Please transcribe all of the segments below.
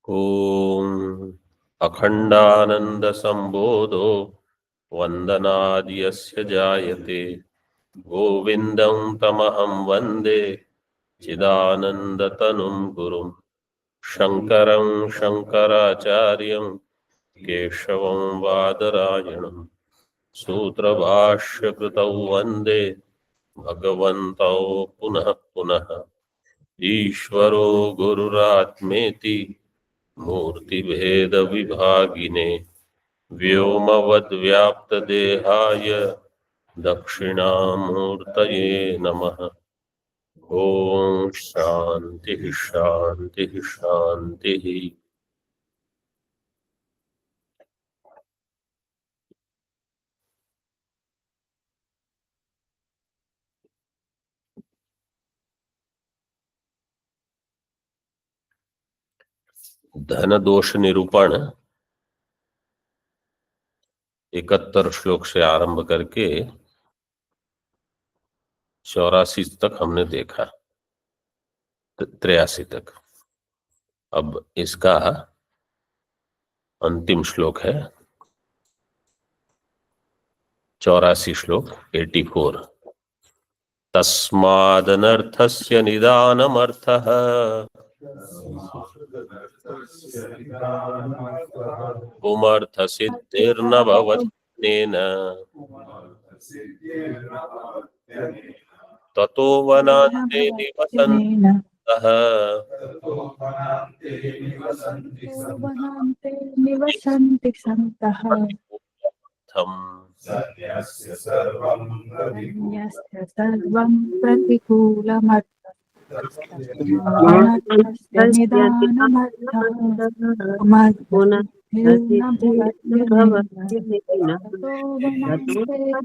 ओम अखंडानंद संबोधो वंदनाद्यस्य जायते गोविंदं तमहं वंदे चिदानंदतनुं गुरुं शंकरं शंकराचार्यं केशवं वादरायणं सूत्रभाष्यकृतौ वंदे भगवन्तौ पुनः पुनः ईश्वरो गुरुरात्मेति मूर्तिभेद विभागिने व्योमवद्व्याप्तदेहाय दक्षिणामूर्तये नमः। ओम शांति शांति शांति। धन दोष निरूपण 71 श्लोक से आरंभ करके 84 तक हमने देखा, 83 तक। अब इसका अंतिम श्लोक है 84 श्लोक 84। तस्मादनर्थस्य निदानमर्थः पुमर्थसिद्धिर्न भवत्यनेन ततो वनान्ते निवसन्तः निवसन्ति सन्तः सन्न्यस्य सर्वं प्रतिकूलमर्थस्य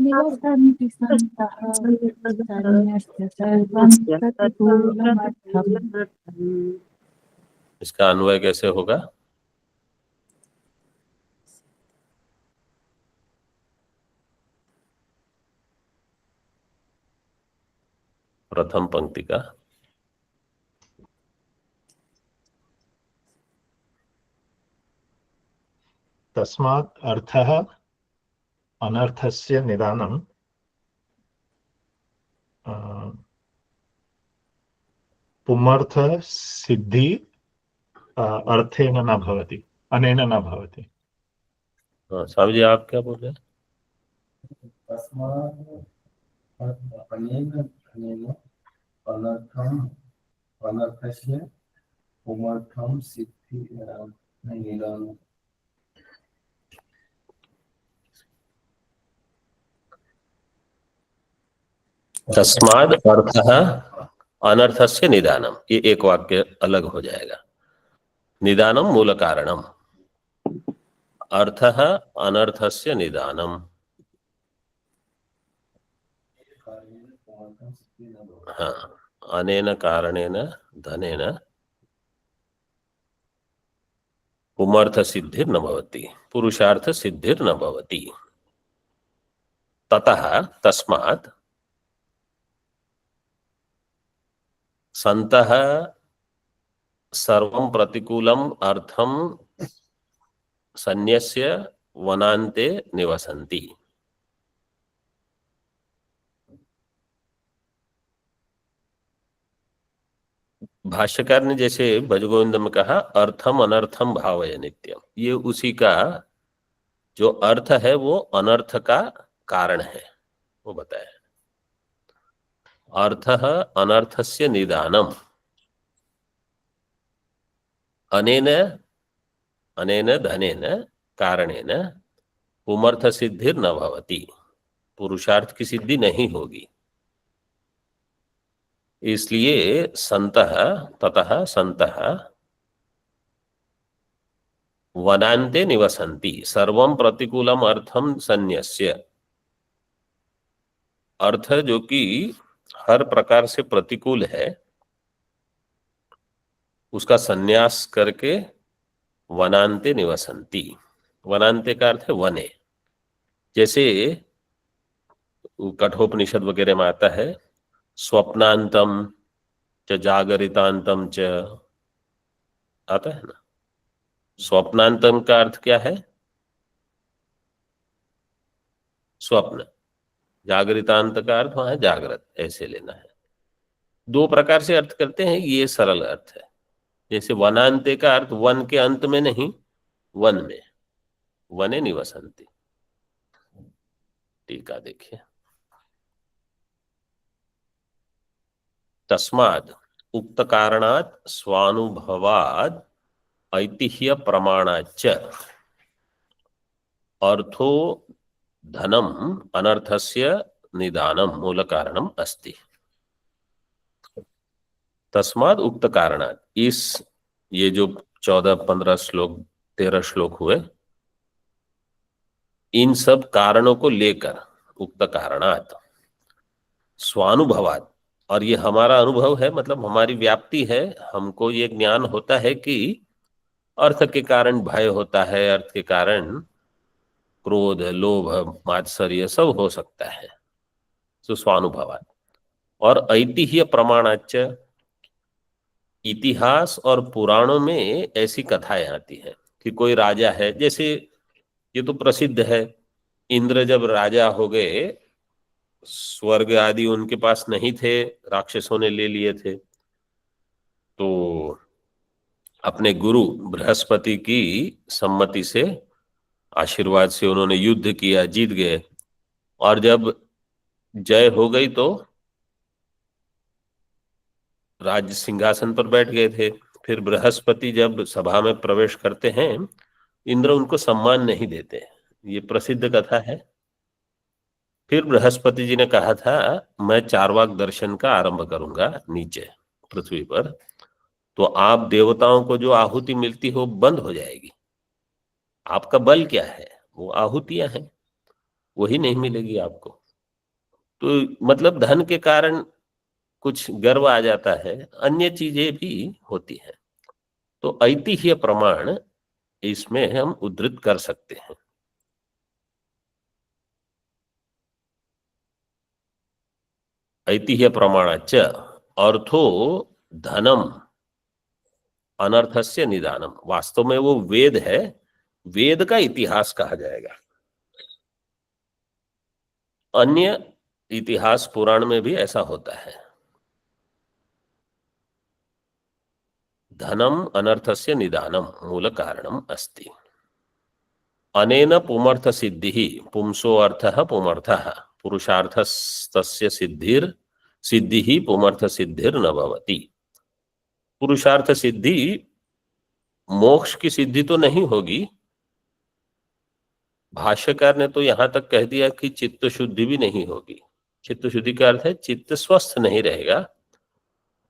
निवसन्ति सन्तः सन्न्यस्य सर्वं प्रतिकूलमर्थम्। इसका अन्वय कैसे होगा? प्रथम पंक्ति का तस्मात् अर्थः अनर्थस्य निदानं पुमर्थ सिद्धि अर्थेन न भवति, अनेन न भवति। स्वामी जी आप क्या बोल रहे हैं? अनर्थस्य पुमर्थं सिद्धि निदानं। तस्माद अर्थः अनर्थस्य निदानम, ये एक वाक्य अलग हो जाएगा। निदानम मूल कारणम, अर्थः अनर्थस्य निदानम। हाँ, अनेन कारणेन धनेन पुमर्थ सिद्धिर्न भवति, पुरुषार्थ सिद्धिर्न भवति। ततः तस्मात् सन्तः सर्वं प्रतिकूलम अर्थम सन्न्यस्य वनान्ते निवसन्ति। भाष्यकार ने जैसे भजगोविंद में कहा अर्थम अनर्थम भावय नित्यम, ये उसी का जो अर्थ है वो अनर्थ का कारण है वो बताया। अर्थः अनर्थस्य निदानम अनेन अनेन धनेन कारणेन पुमर्थ सिद्धिर न भवति, पुरुषार्थ की सिद्धि नहीं होगी। इसलिए संतः ततः संतः वनान्ते निवसन्ति सर्वं प्रतिकूलम अर्थम सन्न्यस्य, अर्थ जो कि हर प्रकार से प्रतिकूल है उसका सन्यास करके वनान्ते निवसन्ति। वनान्ते का अर्थ है वने। जैसे कठोपनिषद वगैरह में आता है स्वप्नांतम च जागरितांतम च, आता है ना। स्वप्नांतम का अर्थ क्या है? स्वप्न। जागृतांत का अर्थ वहां जागृत, ऐसे लेना है। दो प्रकार से अर्थ करते हैं, ये सरल अर्थ है। जैसे वनांते का अर्थ वन के अंत में नहीं, वन में, वने निवसंति। टीका देखिए। तस्माद् उक्त कारणात् स्वानुभवाद् ऐतिह्य प्रमाणाच्च अर्थो धनम अनर्थस्य निदानम मूल कारणम अस्ति। तस्माद् उक्त कारणात्, इस ये जो 14-15 श्लोक 13 श्लोक हुए, इन सब कारणों को लेकर, उक्त कारणात् स्वानुभवात्, और ये हमारा अनुभव है, मतलब हमारी व्याप्ति है, हमको ये ज्ञान होता है कि अर्थ के कारण भय होता है, अर्थ के कारण क्रोध, लोभ, मात्सर्य सब हो सकता है, तो स्वानुभवात्। और ऐतिह्य प्रमाणाच्च, इतिहास और पुराणों में ऐसी कथाएं आती हैं कि कोई राजा है, जैसे ये तो प्रसिद्ध है, इंद्र जब राजा हो गए, स्वर्ग आदि उनके पास नहीं थे, राक्षसों ने ले लिए थे, तो अपने गुरु बृहस्पति की सम्मति से, आशीर्वाद से उन्होंने युद्ध किया, जीत गए, और जब जय हो गई तो राज सिंहासन पर बैठ गए थे। फिर बृहस्पति जब सभा में प्रवेश करते हैं, इंद्र उनको सम्मान नहीं देते, ये प्रसिद्ध कथा है। फिर बृहस्पति जी ने कहा था, मैं चारवाक दर्शन का आरंभ करूंगा नीचे पृथ्वी पर, तो आप देवताओं को जो आहुति मिलती हो बंद हो जाएगी। आपका बल क्या है? वो आहुतियां हैं, वही नहीं मिलेगी आपको। तो मतलब धन के कारण कुछ गर्व आ जाता है, अन्य चीजें भी होती हैं। तो ऐतिह्य प्रमाण इसमें हम उद्धृत कर सकते हैं। ऐतिह्य प्रमाणाच्च अर्थो धनम अनर्थस्य निदानम, वास्तव में वो वेद है, वेद का इतिहास कहा जाएगा। अन्य इतिहास पुराण में भी ऐसा होता है। धनम अनर्थस्य निदानम मूल कारणम अस्ति। अनेन पुमर्थ सिद्धि, पुंसो अर्थः पुमर्थः, पुरुषार्थस्तस्य सिद्धि ही पुमर्थ सिद्धिर न भवति। पुरुषार्थ सिद्धि, मोक्ष की सिद्धि तो नहीं होगी। भाष्यकार ने तो यहां तक कह दिया कि चित्त शुद्धि भी नहीं होगी। चित्त शुद्धि का अर्थ है चित्त स्वस्थ नहीं रहेगा,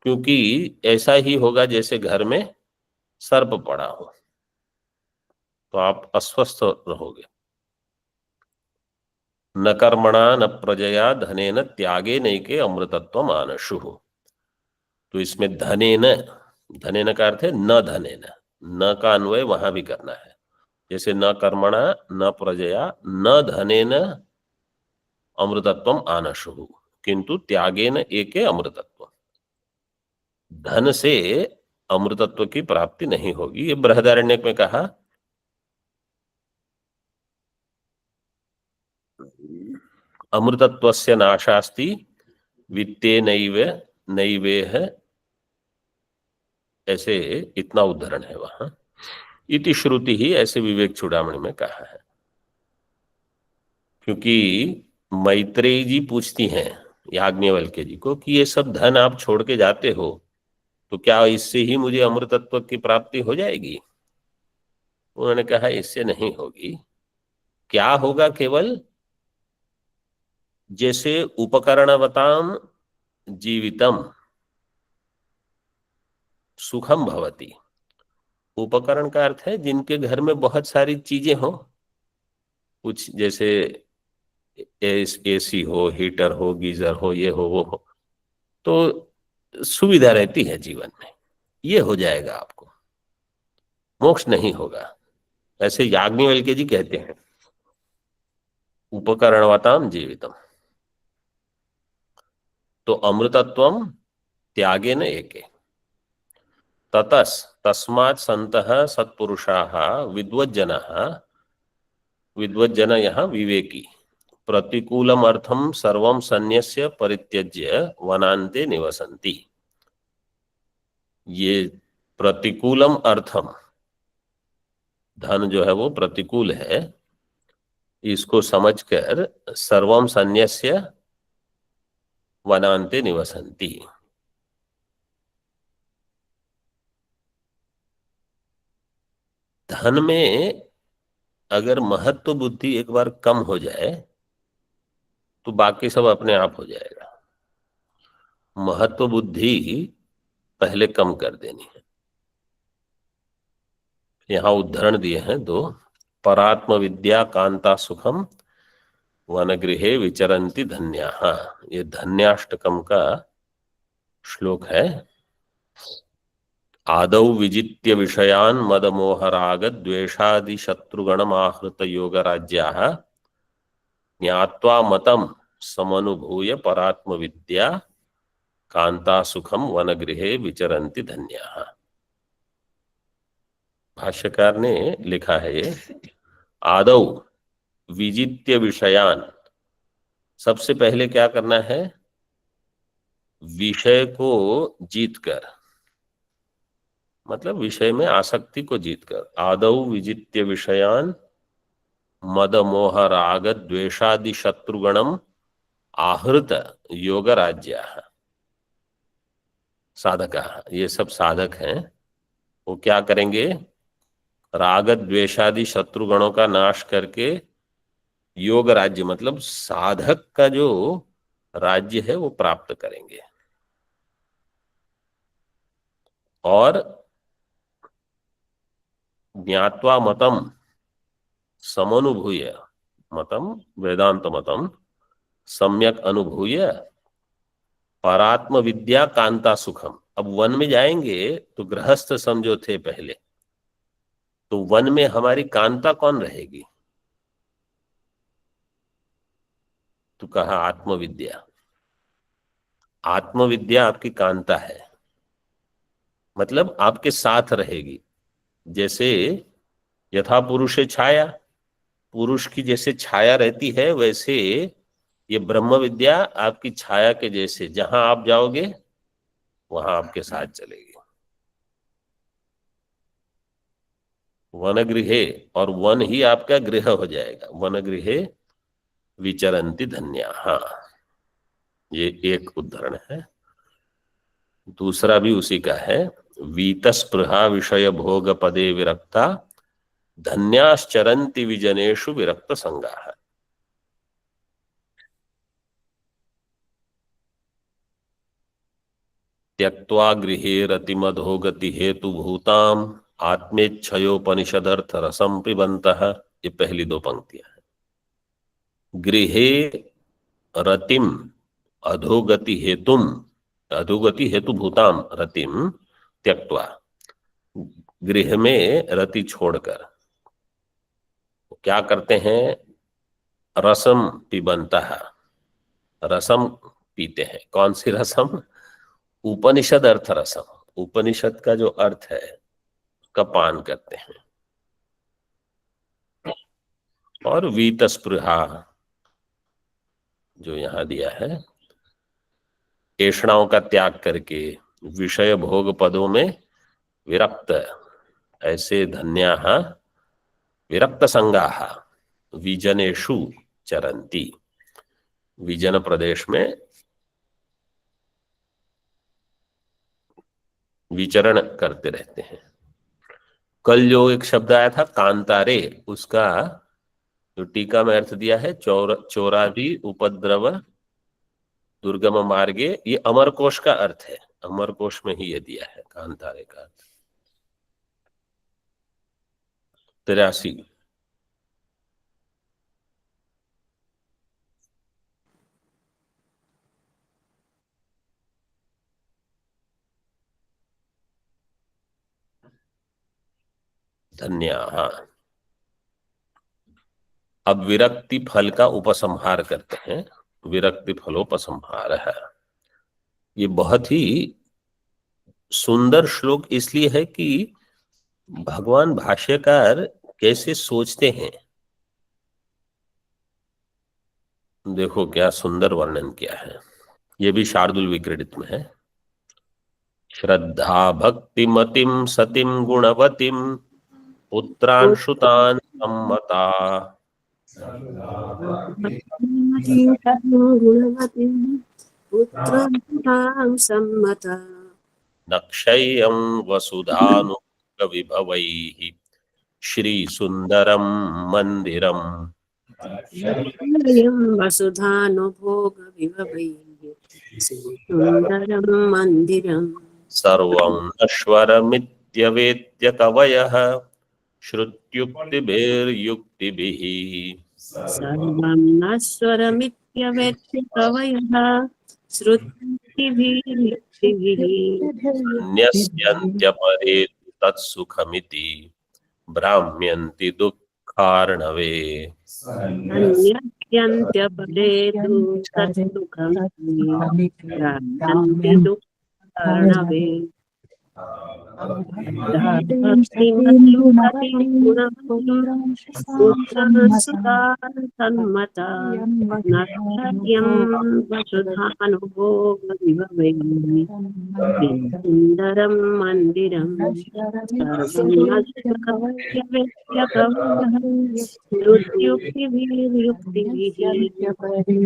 क्योंकि ऐसा ही होगा जैसे घर में सर्प पड़ा हो, तो आप अस्वस्थ रहोगे। न कर्मणा न प्रजया धनेन त्यागे नैके अमृतत्व मानशु। तो इसमें धनेन का अर्थ है न धनेन, न का अन्वय वहां भी करना है। जैसे न कर्मणा न प्रजया न धनेन अमृतत्वम आनशु, किंतु त्यागेन एके अमृतत्व। धन से अमृतत्व की प्राप्ति नहीं होगी। ये बृहदारण्यक में कहा, अमृतत्वस्य नाशास्ति वित्ते नैव नैवेह, ऐसे इतना उदाहरण है वहां। इति श्रुति ही, ऐसे विवेक चूड़ामणि में कहा है। क्योंकि मैत्रेयी जी पूछती हैं याज्ञवल्क्य जी को कि ये सब धन आप छोड़ के जाते हो, तो क्या इससे ही मुझे अमृतत्व की प्राप्ति हो जाएगी? उन्होंने कहा इससे नहीं होगी। क्या होगा? केवल जैसे उपकरणवताम जीवितम सुखम भवति। उपकरण का अर्थ है जिनके घर में बहुत सारी चीजें हो, कुछ जैसे एसी हो, हीटर हो, गीजर हो, ये हो वो हो, तो सुविधा रहती है जीवन में। ये हो जाएगा आपको, मोक्ष नहीं होगा। ऐसे याज्ञवल्क्य जी कहते हैं उपकरणवताम जीवितम। तो अमृतत्वम त्यागे न एके ततस तस्मात् सन्तः सत्पुरुषाः विद्वज्जनः, विद्वज्जन यहाँ विवेकी, प्रतिकूलम अर्थम सर्वम सन्यस्य परित्यज्य वनान्ते निवसन्ति। ये प्रतिकूलम अर्थम, धन जो है वो प्रतिकूल है, इसको समझकर सर्वम सन्यस्य वनान्ते निवसन्ति। धन में अगर महत्व बुद्धि एक बार कम हो जाए तो बाकी सब अपने आप हो जाएगा। महत्व बुद्धि पहले कम कर देनी है। यहाँ उदाहरण दिए हैं दो। परात्म विद्या कांता सुखम वनगृहे विचरन्ति धन्याः, ये धन्याष्टकम का श्लोक है। आदौ विजित्य विषयान् मदमोहराग द्वेषादि शत्रुगणमाहृत योग राज्याः ज्ञात्वा मतम समनुभूय परात्म विद्या कांता सुखम वनगृहे विचरन्ति धन्याः। भाष्यकार ने लिखा है ये आदौ विजित्य विषयान, सबसे पहले क्या करना है, विषय को जीतकर, मतलब विषय में आसक्ति को जीतकर। आदौ विजित्य विषयान मद मोह राग द्वेषादि शत्रुगणम आहृत योग राज्य। साधक, ये सब साधक हैं, वो क्या करेंगे, राग द्वेषादि शत्रुगणों का नाश करके योग राज्य, मतलब साधक का जो राज्य है वो प्राप्त करेंगे। और ज्ञात्वा मतम समनुभूय, मतम वेदांत मतम सम्यक अनुभूय परात्म विद्या कांता सुखम। अब वन में जाएंगे तो गृहस्थ समझो थे पहले, तो वन में हमारी कांता कौन रहेगी, तो कहा आत्मविद्या। आत्मविद्या आपकी कांता है, मतलब आपके साथ रहेगी। जैसे यथा पुरुषे छाया, पुरुष की जैसे छाया रहती है, वैसे ये ब्रह्म विद्या आपकी छाया के जैसे, जहां आप जाओगे वहां आपके साथ चलेगी। वन गृहे, और वन ही आपका गृह हो जाएगा। वन गृहे विचरन्ति धन्याः, ये एक उदाहरण है। दूसरा भी उसी का है। वीतस्पृहा विषय भोग पदे विरक्ता धन्याश्चरन्ति विजनेषु विरक्त संगाः। त्यक्त्वा गृहे रतिमधोगति हेतु भूताम आत्मेच्छयोपनिषदर्थ रसम पिबन्तः। ये पहली दो पंक्तियां हैं। गृहे रतिम अधोगति हेतुम, अधोगति हेतु भूताम रतिम त्यक्त्वा, गृह में रति छोड़कर क्या करते हैं, रसम पिबन्तः, रसम पीते हैं। कौन सी रसम, उपनिषद अर्थ रसम, उपनिषद का जो अर्थ है उसका पान करते हैं। और वीतस्पृहा जो यहां दिया है, ऐषणाओं का त्याग करके विषय भोग पदों में विरक्त, ऐसे धन्याः विरक्त संगाः विजनेषु चरन्ति, विजन प्रदेश में विचरण करते रहते हैं। कल जो एक शब्द आया था कांतारे, उसका जो टीका में अर्थ दिया है चोरादि उपद्रव दुर्गम मार्गे, ये अमरकोश का अर्थ है। अमरकोश में ही ये दिया है कांतारे का अर्थ। 83। धन्याः। अब विरक्ति फल का उपसंहार करते हैं। विरक्ति फलोपसंहार है, ये बहुत ही सुंदर श्लोक इसलिए है कि भगवान भाष्यकार कैसे सोचते हैं। देखो क्या सुंदर वर्णन किया है। ये भी शार्दुल विक्रीडित में है। श्रद्धा भक्ति मतिम सतिम गुणवतीम पुत्रान श्रुतान सम्मता गुणवतीं पुत्रं सम्मता नक्षय्यं वसुधानुविभवैः श्री सुंदरम मंदिरम यं वसुधानुभोगविभवैः सुन्दरं मन्दिरम् सर्वं नश्वरमित्यवेत्य कवयः श्रुत्युक्तिभिर्युक्तिभिः सर्वं नश्वरमित्यवेत्य कवयः श्रुतिभिर्युक्तिभिः न्यस्यन्त्यपरे तत्सुखमिति भ्राम्यन्ति दुःखार्णवे। अन्यत्यन्त्यपरे तु तत्सुखं प्राप्यन्ते दुःखार्णवे सन्मता नक्षयं वसुधानुभोगविभवैः सुन्दरं मन्दिरं श्रुत्युक्तिभिर्युक्तिभिः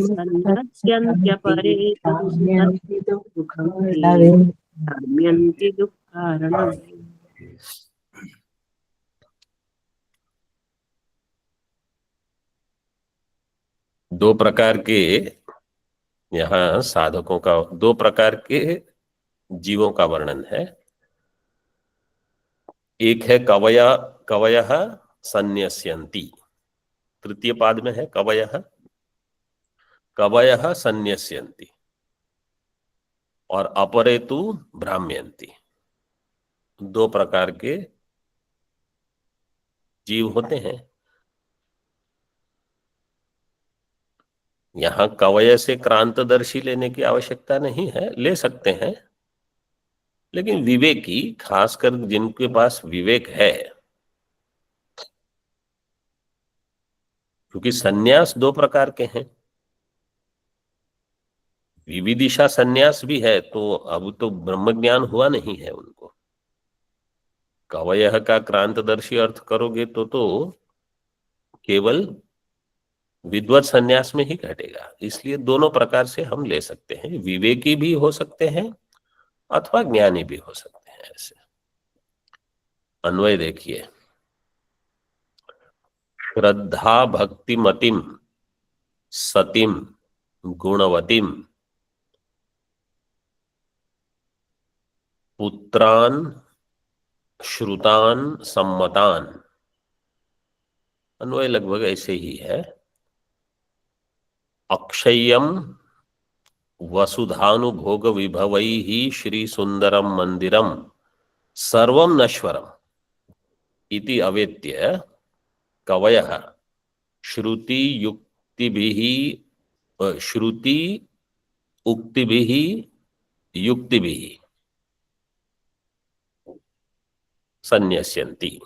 सन्नश्यन्त्यपरे भ्राम्यन्ति दुःखार्णवे। दो प्रकार के यहाँ साधकों का, दो प्रकार के जीवों का वर्णन है। एक है कवया कवयः सन्न्यस्यन्ति, तृतीय पाद में है कवयः कवयः सन्न्यस्यन्ति और अपरे तु भ्राम्यन्ति। दो प्रकार के जीव होते हैं। यहां कवय से क्रांतदर्शी लेने की आवश्यकता नहीं है, ले सकते हैं, लेकिन विवेकी, खासकर जिनके पास विवेक है, क्योंकि सन्यास दो प्रकार के हैं। विविदिशा सन्यास भी है, तो अब तो ब्रह्म ज्ञान हुआ नहीं है उनको। कवयः का क्रांतदर्शी अर्थ करोगे तो केवल विद्वत सन्यास में ही घटेगा। इसलिए दोनों प्रकार से हम ले सकते हैं, विवेकी भी हो सकते हैं अथवा ज्ञानी भी हो सकते हैं। ऐसे अन्वय देखिए, श्रद्धा भक्ति मतिम सतिम गुणवतीम पुत्रान श्रुतान सम्मतान। अन्वय लगभग ऐसे ही है। अक्षय्यम वसुधानुभोग विभवैः श्री सुंदरम मंदिरम सर्वम नश्वरम इति अवेत्य कवयः श्रुति युक्तिभिः श्रुति उक्तिभिः युक्तिभिः सन्न्यस्यन्ति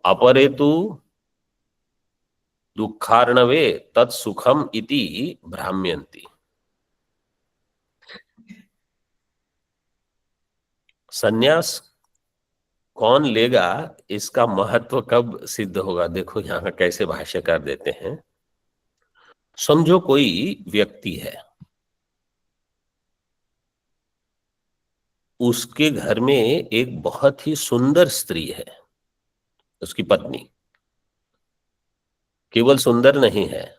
अपरे तु दुःखार्णवे तत्सुखम इति भ्राम्यन्ति। सन्यास कौन लेगा, इसका महत्व कब सिद्ध होगा? देखो यहां कैसे भाष्यकार देते हैं। समझो कोई व्यक्ति है, उसके घर में एक बहुत ही सुंदर स्त्री है, उसकी पत्नी। केवल सुंदर नहीं है,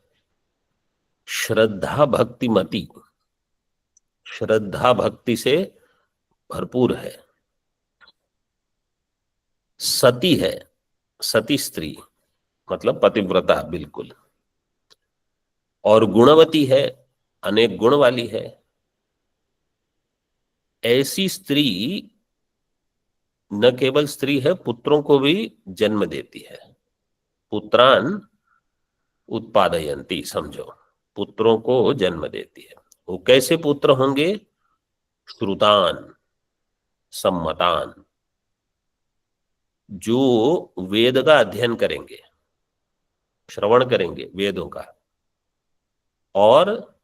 श्रद्धा भक्ति मति, श्रद्धा भक्ति से भरपूर है, सती है, सती स्त्री मतलब पतिव्रता बिल्कुल, और गुणवती है, अनेक गुण वाली है। ऐसी स्त्री न केवल स्त्री है, पुत्रों को भी जन्म देती है। पुत्रान उत्पादयन्ति, समझो पुत्रों को जन्म देती है। वो कैसे पुत्र होंगे? श्रुतान, सम्मतान, जो वेद का अध्ययन करेंगे, श्रवण करेंगे वेदों का, और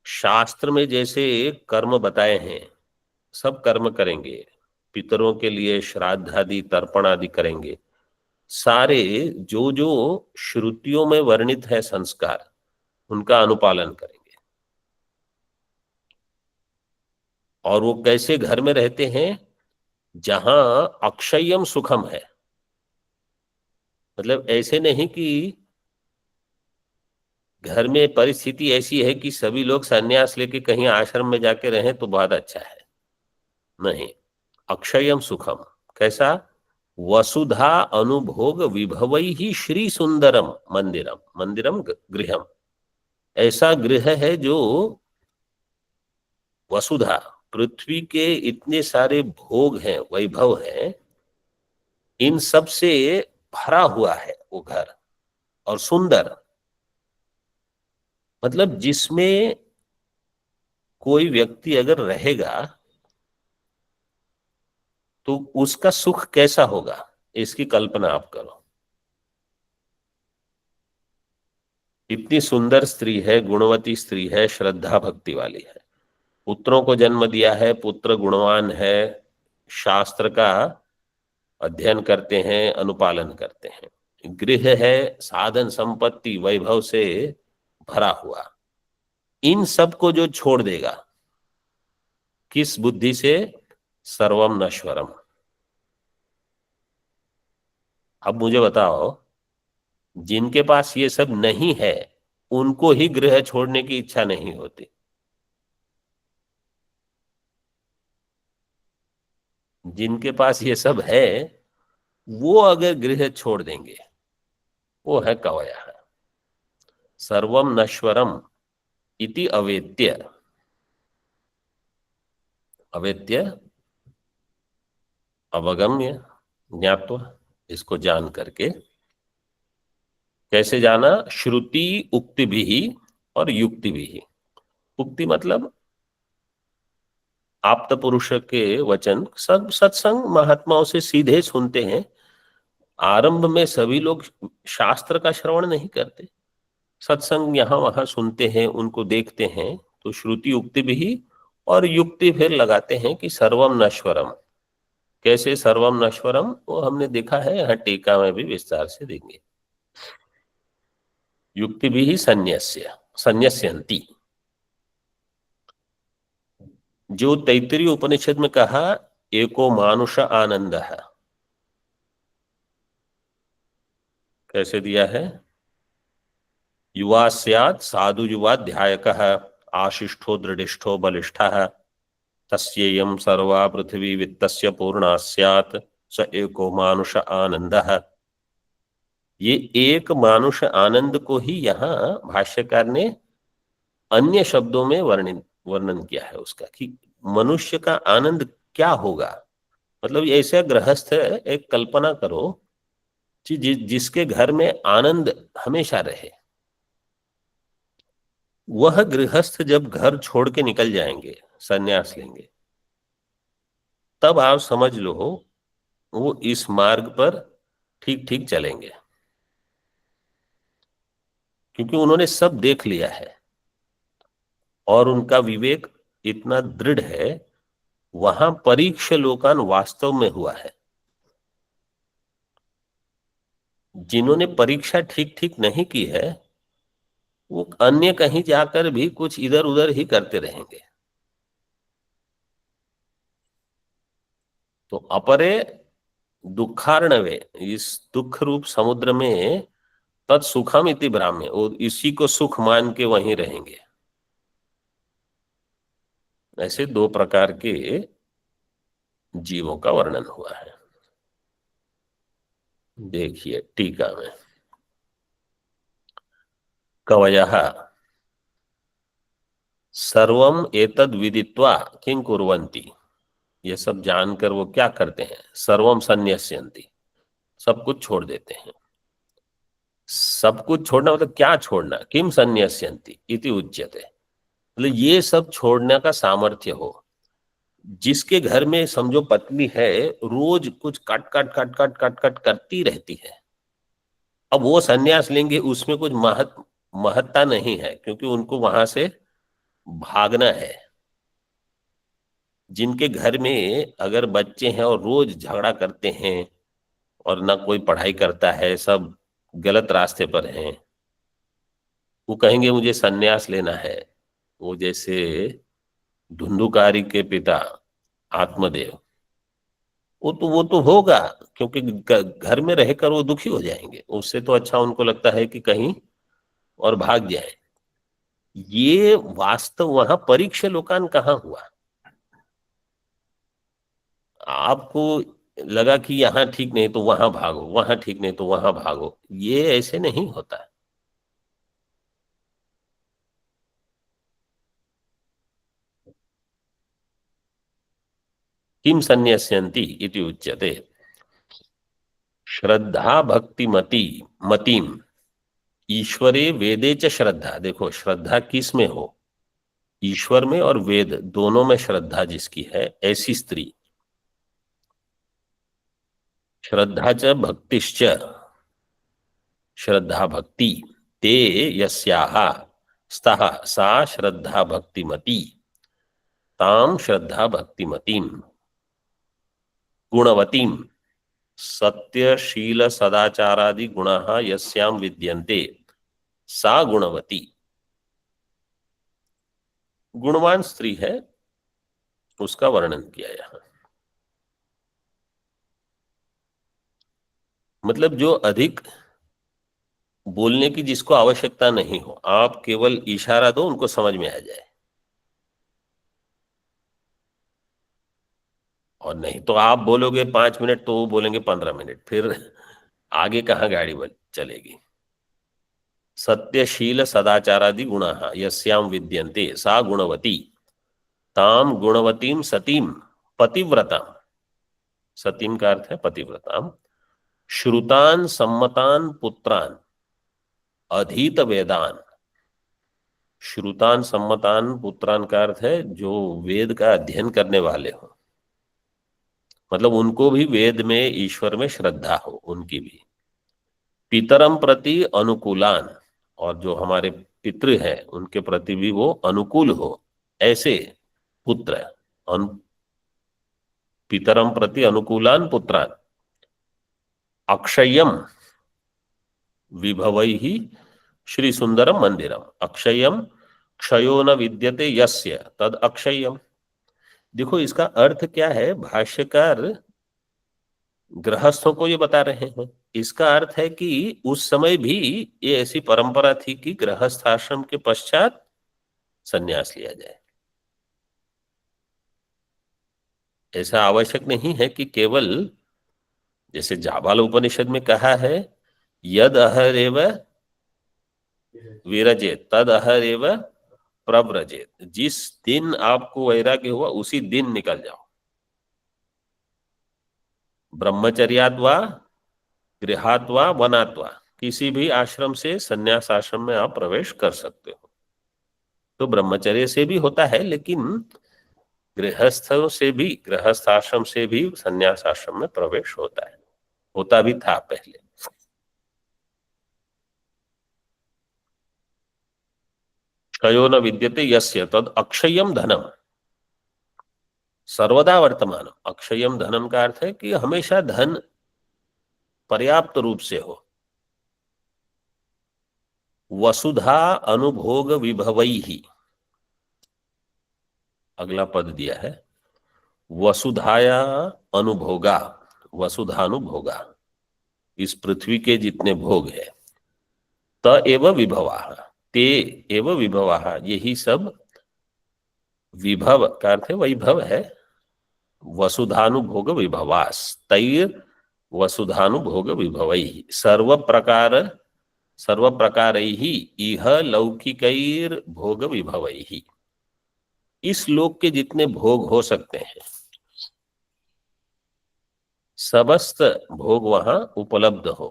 शास्त्र में जैसे कर्म बताए हैं सब कर्म करेंगे, पितरों के लिए श्राद्ध आदि तर्पण आदि करेंगे, सारे जो जो श्रुतियों में वर्णित है संस्कार उनका अनुपालन करेंगे। और वो कैसे घर में रहते हैं, जहां अक्षयम सुखम है, मतलब ऐसे नहीं कि घर में परिस्थिति ऐसी है कि सभी लोग संन्यास लेके कहीं आश्रम में जाके रहें तो बहुत अच्छा है, नहीं। अक्षयम सुखम कैसा, वसुधा अनुभोग विभवई ही श्री सुंदरम मंदिरम, मंदिरम गृहम, ऐसा गृह है जो वसुधा, पृथ्वी के इतने सारे भोग हैं, वैभव हैं, इन सब से भरा हुआ है वो घर, और सुंदर, मतलब जिसमें कोई व्यक्ति अगर रहेगा तो उसका सुख कैसा होगा, इसकी कल्पना आप करो। इतनी सुंदर स्त्री है, गुणवती स्त्री है, श्रद्धा भक्ति वाली है, पुत्रों को जन्म दिया है, पुत्र गुणवान है, शास्त्र का अध्ययन करते हैं, अनुपालन करते हैं, गृह है साधन संपत्ति वैभव से भरा हुआ, इन सब को जो छोड़ देगा, किस बुद्धि से, सर्वम नश्वरम। अब मुझे बताओ, जिनके पास ये सब नहीं है उनको ही गृह छोड़ने की इच्छा नहीं होती, जिनके पास ये सब है वो अगर गृह छोड़ देंगे, वो है कवयः। सर्वम नश्वरम इति अवेत्य, अवेत्य अवगम्य ज्ञात्वा, इसको जान करके, कैसे जाना, श्रुति उक्ति भी और युक्ति भी। उक्ति मतलब आप्त पुरुष के वचन, सब सत्संग महात्माओं से सीधे सुनते हैं। आरंभ में सभी लोग शास्त्र का श्रवण नहीं करते, सत्संग यहाँ वहां सुनते हैं, उनको देखते हैं, तो श्रुति उक्ति भी और युक्ति फिर लगाते हैं कि सर्वम नश्वरम। कैसे सर्वम नश्वरम, वो हमने देखा है, यहाँ टीका में भी विस्तार से देंगे। युक्ति भी संन्यस्य संन्यस्यन्ति, जो तैत्तिरीय उपनिषद में कहा एको मानुष आनंद है, कैसे दिया है, युवा स्यात् साधु युवा ध्यायकः आशिष्ठो दृढ़िष्ठो बलिष्ठः तस्येयं सर्वा पृथ्वी वित्तस्य पूर्णा स्यात् स एको मानुष आनंदः। ये एक मानुष आनंद को ही यहाँ भाष्यकार ने अन्य शब्दों में वर्णन किया है उसका, कि मनुष्य का आनंद क्या होगा। मतलब ऐसा गृहस्थ, एक कल्पना करो कि जिसके घर में आनंद हमेशा रहे, वह गृहस्थ जब घर छोड़ के निकल जाएंगे, संन्यास लेंगे, तब आप समझ लो वो इस मार्ग पर ठीक ठीक चलेंगे, क्योंकि उन्होंने सब देख लिया है और उनका विवेक इतना दृढ़ है। वहां परीक्ष लोकान वास्तव में हुआ है। जिन्होंने परीक्षा ठीक ठीक नहीं की है वो अन्य कहीं जाकर भी कुछ इधर उधर ही करते रहेंगे। तो अपरे दुखार्णवे, इस दुख रूप समुद्र में तत्सुखम इति ब्राह्म्य, और इसी को सुख मान के वहीं रहेंगे। ऐसे दो प्रकार के जीवों का वर्णन हुआ है। देखिए टीका में, कवयः सर्वम एतद् विदित्वा किं कुर्वन्ति, ये सब जानकर वो क्या करते हैं, सर्वम संन्यस्यन्ति, सब कुछ छोड़ देते हैं। सब कुछ छोड़ना मतलब क्या छोड़ना, किम संन्यस्यन्ति इति उच्यते, मतलब ये सब छोड़ने का सामर्थ्य हो। जिसके घर में समझो पत्नी है, रोज कुछ cut cut cut cut cut cut करती रहती है, अब वो सन्यास लेंगे उसमें कुछ महत्ता नहीं है, क्योंकि उनको वहां से भागना है। जिनके घर में अगर बच्चे हैं और रोज झगड़ा करते हैं और ना कोई पढ़ाई करता है, सब गलत रास्ते पर हैं, वो कहेंगे मुझे सन्यास लेना है। वो जैसे धुंधुकारी के पिता आत्मदेव, वो तो होगा, क्योंकि घर में रहकर वो दुखी हो जाएंगे। उससे तो अच्छा उनको लगता है कि कहीं और भाग जाए। ये वास्तव वहां परीक्षा लोकान कहाँ हुआ? आपको लगा कि यहाँ ठीक नहीं तो वहां भागो, वहां ठीक नहीं तो वहां भागो, ये ऐसे नहीं होता। किम संन्यस्यन्ति इति उच्यते। श्रद्धा भक्ति मतीम ईश्वरे वेदे च श्रद्धा। देखो श्रद्धा किस में हो, ईश्वर में और वेद दोनों में श्रद्धा जिसकी है, ऐसी स्त्री। श्रद्धा च भक्तिश्च, श्रद्धा भक्ति ते यस्याः स्तः सा श्रद्धा भक्तिमती ताम श्रद्धा भक्तिमतीम गुणवतीम सत्यशील सदाचारादि गुणाः यस्याम विद्यन्ते सा गुणवती। गुणवान स्त्री है, उसका वर्णन किया यहाँ। मतलब जो अधिक बोलने की जिसको आवश्यकता नहीं हो, आप केवल इशारा दो उनको समझ में आ जाए। और नहीं तो आप बोलोगे 5 मिनट तो वो बोलेंगे 15 मिनट, फिर आगे कहाँ गाड़ी चलेगी। सत्यशील सदाचारादि गुणाः यस्याम विद्यन्ते सा गुणवती ताम गुणवतीम सतीम पतिव्रताम। सतीम का अर्थ है पतिव्रताम। श्रुतान सम्मतान पुत्रान अधीत वेदान। श्रुतान सम्मतान पुत्रान का अर्थ है जो वेद का अध्ययन करने वाले हो, मतलब उनको भी वेद में ईश्वर में श्रद्धा हो, उनकी भी। पितरम प्रति अनुकूलान, और जो हमारे पितृ हैं उनके प्रति भी वो अनुकूल हो, ऐसे पुत्र। पितरम प्रति अनुकूलान पुत्रान। अक्षयम विभवैहि श्री सुंदरम मंदिरम। अक्षयम क्षयो न विद्यते यस्य तद अक्षयम। देखो इसका अर्थ क्या है, भाष्यकार गृहस्थों को ये बता रहे हैं। इसका अर्थ है कि उस समय भी ये ऐसी परंपरा थी कि गृहस्थ आश्रम के पश्चात संन्यास लिया जाए। ऐसा आवश्यक नहीं है कि केवल, जैसे जाबाल उपनिषद में कहा है, यद अहरेव विरजेत तद अहरेव प्रव्रजेत। जिस दिन आपको वैराग्य हुआ उसी दिन निकल जाओ। ब्रह्मचर्याद्वा गृहात्वा वनात्वा, किसी भी आश्रम से संन्यास आश्रम में आप प्रवेश कर सकते हो। तो ब्रह्मचर्य से भी होता है, लेकिन गृहस्थों से भी, गृहस्थ आश्रम से भी संन्यास आश्रम में प्रवेश होता है, होता भी था पहले। क्षयो न विद्यते यस्य तद अक्षयम धनम सर्वदा वर्तमान। अक्षयम धनम का अर्थ है कि हमेशा धन पर्याप्त रूप से हो। वसुधा अनुभोग विभवैहि, अगला पद दिया है, वसुधाया अनुभोगा, वसुधानुभोगा, इस पृथ्वी के जितने भोग है, त एव विभवाः, ते एव विभवाः, यही सब विभव का अर्थ है वैभव है। वसुधानुभोग विभवास तैर वसुधानुभोग विभवैः सर्व प्रकारैः इह लौकिकैर भोग विभवैः। इस लोक के जितने भोग हो सकते हैं, समस्त भोग वहां उपलब्ध हो।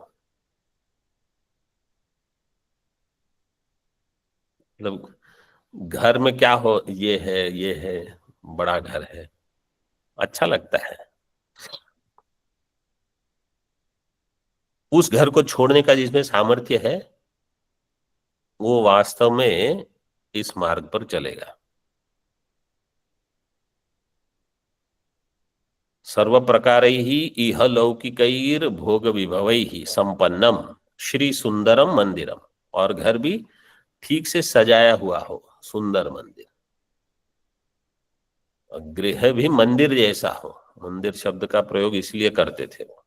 मतलब घर में क्या हो, ये है बड़ा घर है, अच्छा लगता है। उस घर को छोड़ने का जिसमें सामर्थ्य है वो वास्तव में इस मार्ग पर चलेगा। सर्व प्रकारैः इह लौकिकैर भोग विभवैः संपन्नम श्री सुंदरम मंदिरम, और घर भी ठीक से सजाया हुआ हो, सुंदर मंदिर। और गृह भी मंदिर जैसा हो। मंदिर शब्द का प्रयोग इसलिए करते थे वो।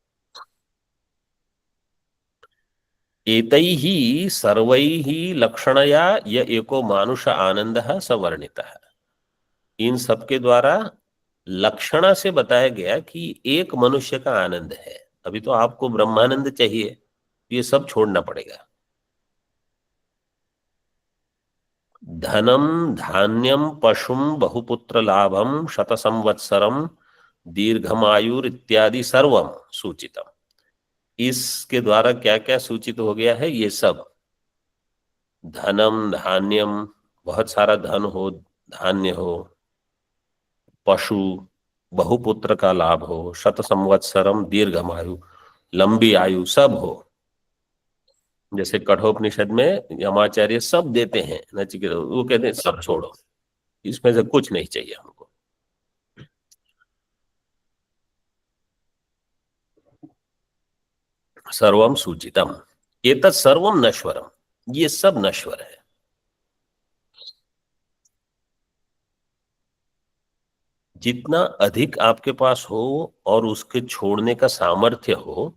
एतैः सर्वैः लक्षणया य एको मानुष आनंदः सवर्णितः, इन सबके द्वारा लक्षणा से बताया गया कि एक मनुष्य का आनंद है। अभी तो आपको ब्रह्मानंद चाहिए, ये सब छोड़ना पड़ेगा। धनम धान्यम पशुम बहुपुत्र लाभम शत संवत्सरम दीर्घमायुर इत्यादि सर्वम सूचितम। इसके द्वारा क्या क्या सूचित हो गया है? ये सब धनम धान्यम, बहुत सारा धन हो, धान्य हो, पशु, बहुपुत्र का लाभ हो, शत संवत्सरम दीर्घमायु, लंबी आयु सब हो। जैसे कठोपनिषद में यमाचार्य सब देते हैं नचिकेता, वो कहते हैं सब छोड़ो, इसमें से कुछ नहीं चाहिए हमको। सर्वम सूचितम एतत् सर्वम नश्वरम, ये सब नश्वर है। जितना अधिक आपके पास हो और उसके छोड़ने का सामर्थ्य हो,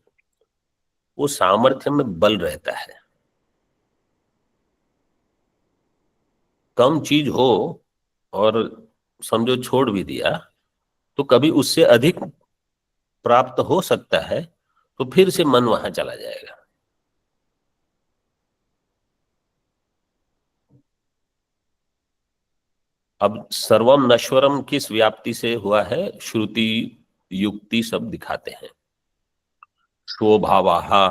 वो सामर्थ्य में बल रहता है। कम चीज हो और समझो छोड़ भी दिया तो कभी उससे अधिक प्राप्त हो सकता है, तो फिर से मन वहां चला जाएगा। अब सर्वम नश्वरम किस व्याप्ति से हुआ है? श्रुति युक्ति सब दिखाते हैं। स्वभावाहा,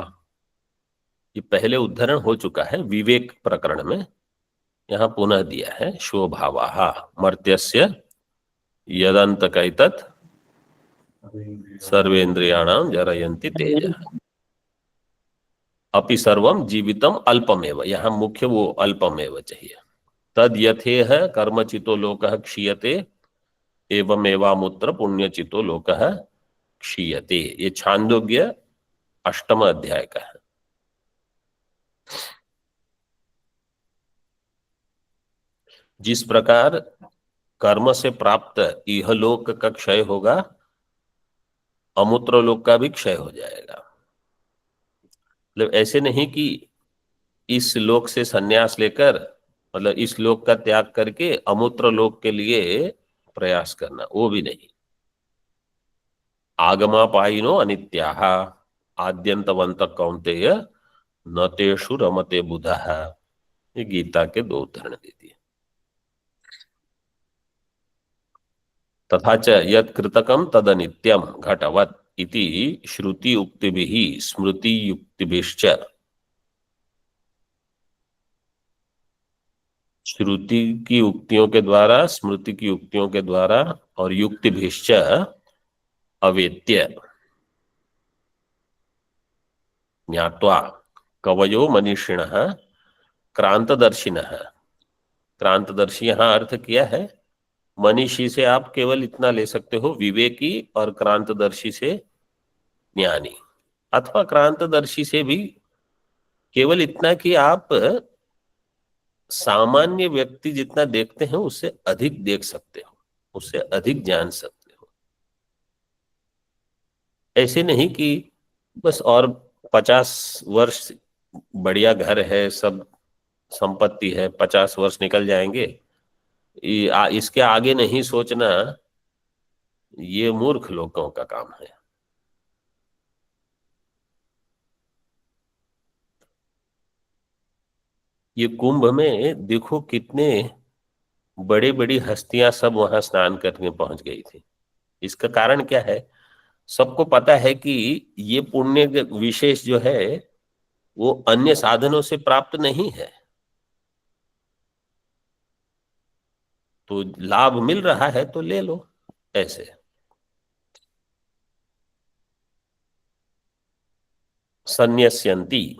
ये पहले उद्धरण हो चुका है विवेक प्रकरण में, यहां पुनः दिया है। स्वभावाहा मर्त्यस्य यदंत कैतत् सर्वेन्द्रियाणाम जरयन्ति तेज अपि सर्वम जीवितम अल्पमेव, यहां मुख्य वो अल्पमेव चाहिए। तद यथेह कर्मचितो लोकः क्षीयते एवमेवामुत्र पुण्यचितो लोकः क्षीयते, ये छांदोग्य 8वां अध्याय का है। जिस प्रकार कर्म से प्राप्त इहलोक का क्षय होगा, अमूत्र लोक का भी क्षय हो जाएगा। मतलब ऐसे नहीं कि इस लोक से संन्यास लेकर, मतलब इस लोक का त्याग करके अमूत्र लोक के लिए प्रयास करना, वो भी नहीं। आगमापायिनो अनित्याः आद्यंतवंत कौन्तेय न तेषु रमते बुधः, ये गीता के 2 उदाहरण दे दिए। तथा च यत् कृतकम तदनित्यम घटवत् इति श्रुति उक्तिभिः स्मृति युक्तिभिश्च, श्रुति की उक्तियों के द्वारा, स्मृति की उक्तियों के द्वारा और युक्तिभिश्च अवेत्य ज्ञात्वा कवयो मनीषिणः क्रांतदर्शिनः, क्रांतदर्शी यहां अर्थ किया है मनीषी से आप केवल इतना ले सकते हो विवेकी, और क्रांतदर्शी से ज्ञानी, अथवा क्रांतदर्शी से भी केवल इतना कि आप सामान्य व्यक्ति जितना देखते हैं उससे अधिक देख सकते हो, उससे अधिक जान सकते हो। ऐसे नहीं कि बस और 50 वर्ष बढ़िया घर है, सब संपत्ति है, 50 वर्ष निकल जाएंगे, इसके आगे नहीं सोचना, ये मूर्ख लोगों का काम है। ये कुंभ में देखो कितने बड़ी बड़ी हस्तियां सब वहां स्नान करने पहुंच गई थी। इसका कारण क्या है? सबको पता है कि ये पुण्य विशेष जो है वो अन्य साधनों से प्राप्त नहीं है, तो लाभ मिल रहा है तो ले लो। ऐसे संन्यस्यन्ति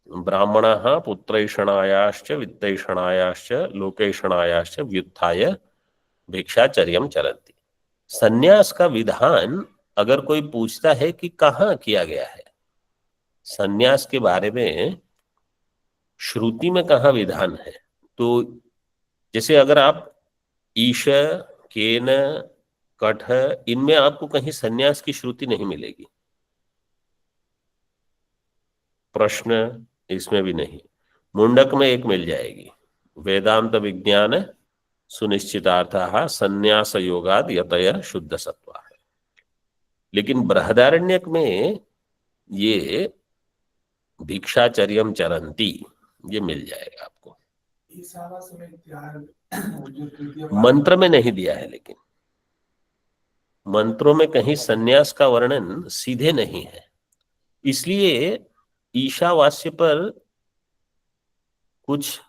ब्राह्मणाः पुत्रैषणायाश्च वित्तैषणायाश्च लोकैषणायाश्च व्युत्थाय भिक्षाचर्यं चरन्ति। संन्यास का विधान अगर कोई पूछता है कि कहाँ किया गया है, संन्यास के बारे में श्रुति में कहाँ विधान है, तो जैसे अगर आप ईश, केन, कठ, इनमें आपको कहीं संन्यास की श्रुति नहीं मिलेगी। प्रश्न इसमें भी नहीं। मुंडक में एक मिल जाएगी, वेदांत विज्ञान सुनिश्चितार्थः संन्यास योगाद यतय शुद्ध सत्वा। लेकिन बृहदारण्यक में ये भिक्षाचर्यम चरंती ये मिल जाएगा आपको। मंत्र में नहीं दिया है, लेकिन मंत्रों में कहीं संन्यास का वर्णन सीधे नहीं है, इसलिए ईशावास्य पर कुछ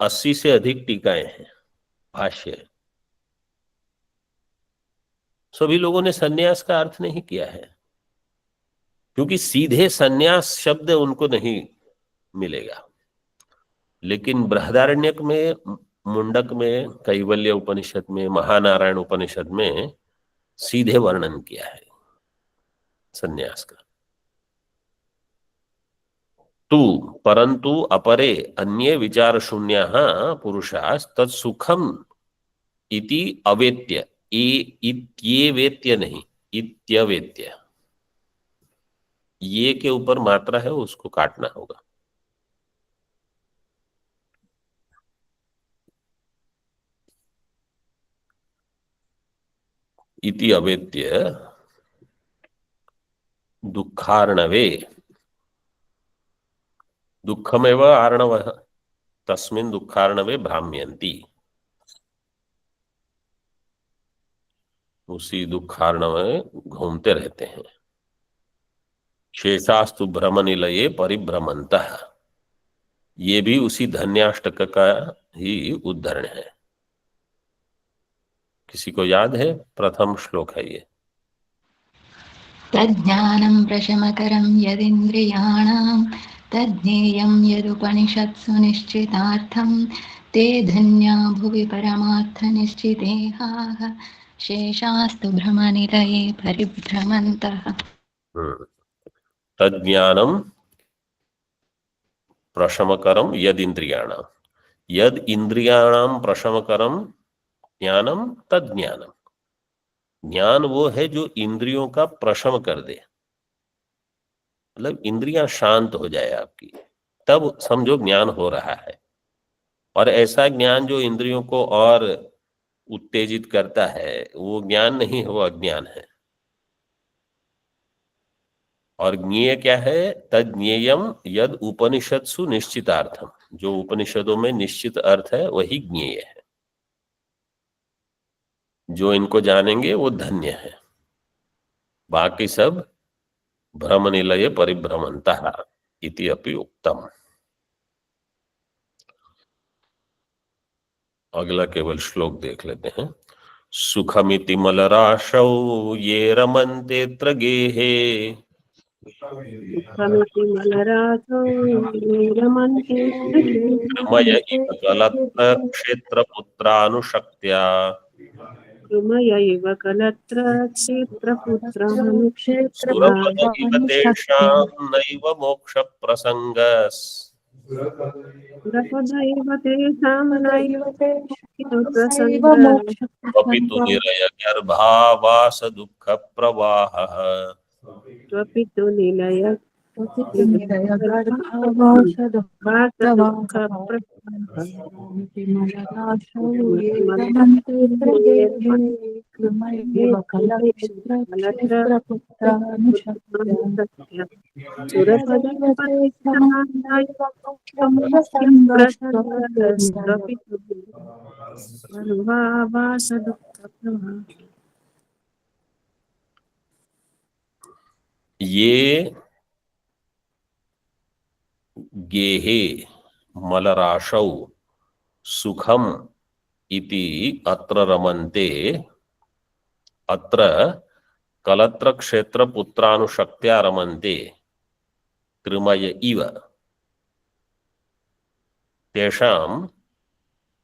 80 से अधिक टीकाएं हैं, भाष्य। सभी लोगों ने संन्यास का अर्थ नहीं किया है, क्योंकि सीधे संन्यास शब्द उनको नहीं मिलेगा। लेकिन बृहदारण्यक में, मुंडक में, कैवल्य उपनिषद में, महानारायण उपनिषद में सीधे वर्णन किया है संन्यास का। तु परंतु अपरे अन्ये विचार शून्याः पुरुषाः तत्सुखम इति अवेत्य, इत्येवेत्य नहीं, इत्यवेत्य, ये के ऊपर मात्रा है, उसको काटना होगा। इति अवेत्य दुःखार्णवे, दुःखमेव आर्णवः तस्मिन् दुःखार्णवे भ्राम्यन्ति, उसी दुःखार्णव में घूमते रहते हैं। शेषास्तु भ्रम निलये परिभ्रमन्तः, ये भी उसी धन्याष्टक का ही उद्धरण है। किसी को याद है? प्रथम श्लोक है ये। तज्ज्ञानं प्रशमकरं यदिन्द्रियाणां तज्ज्ञेयं यदुपनिषत्सु निश्चितार्थं ते धन्या भुवि परमार्थनिश्चितेहाः शेषास्तु भ्रमनिलये परिभ्रमन्तः। तज्ज्ञानं प्रशमकरं यद इंद्रियाणां, यद इंद्रियाणां प्रशमकरं ज्ञानम तज्ज्ञानम। ज्ञान वो है जो इंद्रियों का प्रशम कर दे, मतलब इंद्रियां शांत हो जाए आपकी, तब समझो ज्ञान हो रहा है। और ऐसा ज्ञान जो इंद्रियों को और उत्तेजित करता है, वो ज्ञान नहीं है, वो अज्ञान है। और ज्ञेय क्या है? तज्ज्ञेयम यद उपनिषत्सु निश्चितार्थम, जो उपनिषदों में निश्चित अर्थ है वही ज्ञेय है। जो इनको जानेंगे वो धन्य है, बाकी सब भ्रम निलये परिभ्रमन्तः इति अपि उक्तम। अगला केवल श्लोक देख लेते हैं। सुखमिति मलराशौ ये रमन्तेऽत्र गेहे सुखमिति मलरासो ये रमन्ते मय इव कलत्र क्षेत्रपुत्रानुशक्त्या कृमयैव कलत्र क्षेत्रपुत्रानुक्षेत्रः सुरपद इव तेषां नैव मोक्षप्रसङ्गस् सुरपदैव तेषां नैव सैव प्रसङ्गः अपि तु निरयगर्भावास दुःखप्रवाहः त्वपि तु निलय ये गेहे मलराशौ सुखम इति अत्र रमन्ते, अत्र कलत्र क्षेत्र पुत्रानुशक्त्या रमन्ते कृमय इव तेषां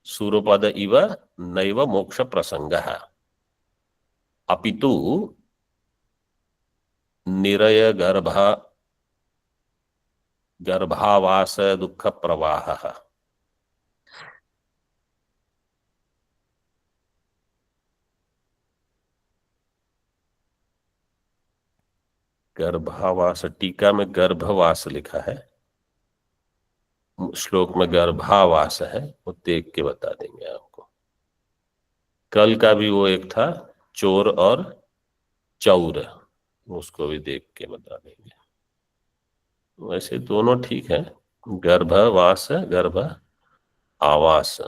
सूरपद इव नैव मोक्ष प्रसंगः अपितु निरय गर्भावास दुःख प्रवाहः। गर्भावास टीका में गर्भवास लिखा है, श्लोक में गर्भावास है, वो देख के बता देंगे आपको। कल का भी वो एक था चोर और चौर, उसको भी देख के बता देंगे। वैसे दोनों ठीक है, गर्भवास गर्भ आवास,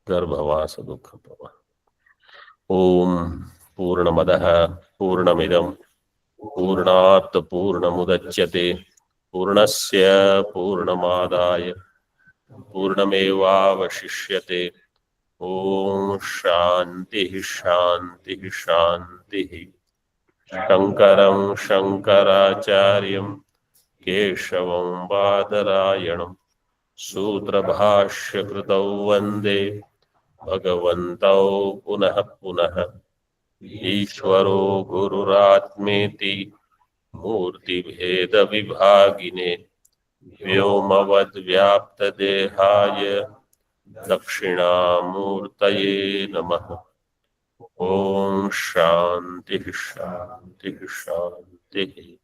गर्भवास दुःख प्रवाह। ओम पूर्णमदः पूर्णमिदं पूर्णात् पूर्णमुदच्यते पूर्णस्य पूर्णमादाय पूर्णमेवावशिष्यते। ओम शांति शांति शांति। शंकरं शंकराचार्यं केशवं बादरायणं सूत्रभाष्यकृतौ वन्दे भगवन्तौ पुनः पुनः। ईश्वरो गुरुरात्मेति मूर्तिभेद विभागिने व्योमवद्व्याप्तदेहाय दक्षिणामूर्तये नमः। ओम शांति शांति शांति।